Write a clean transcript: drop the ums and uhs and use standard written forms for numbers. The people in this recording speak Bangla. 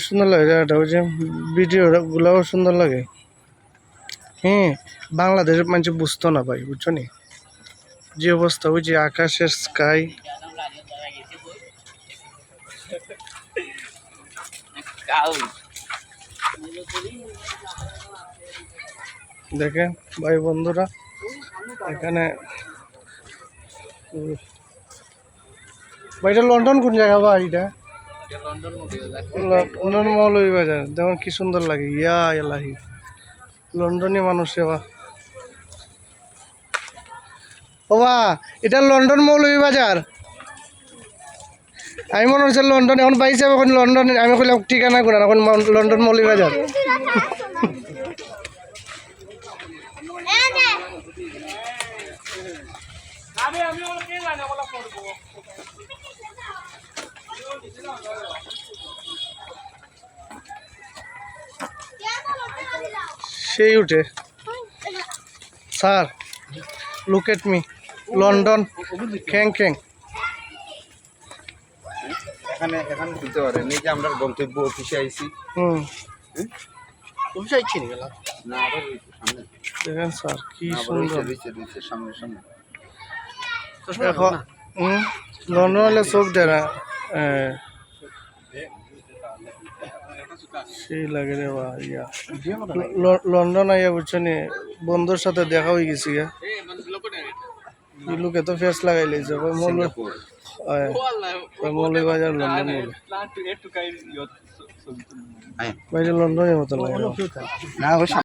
সুন্দর লাগে জায়গাটা, ওই যে ভিডিও গুলাও সুন্দর লাগে। হ্যাঁ, বাংলাদেশের মানুষ বুঝতো না ভাই, বুঝছো নি যে অবস্থা, ওই যে আকাশের স্কাই। দেখেন ভাই বন্ধুরা, এখানে ভাই এটা লন্ডন কোন জায়গা ভাই? এটা লন্ডন মৌলভীবাজার। দেখুন কি সুন্দর লাগে, ইয়া এলাহি লন্ডনী মানুষ সেবা। ও বা, এটা লন্ডন মৌলভীবাজার। আমি মনে হচ্ছে লন্ডন, এখন পাইছে এখন লন্ডন। আমি কইলাম ঠিকানা করে এখন লন্ডন মৌলভীবাজার। সেই উঠে sir, look at me, London খ্যাং খ্যাং। এখানে এখানে দিতে পারেন, এই যে আমরা গন্তব্য অফিসে আইছি। অফিসে আইছি নি গেলা না, আবার সামনে দেখেন স্যার কি আবার সুন্দর। দিচ্ছে সামনে সামনে। এখন লন্ডন হলে সব দেয় সেই লাগে রে বা ইয়া। লন্ডন আইয়া বুঝছো নি, বন্ধুর সাথে দেখা হয়ে গেছি গা। লোকে তো ফেস লাগাই লাইছে মৌলভীবাজার লন্ডন বলে। ভাই লন্ডনের মতো লাগে না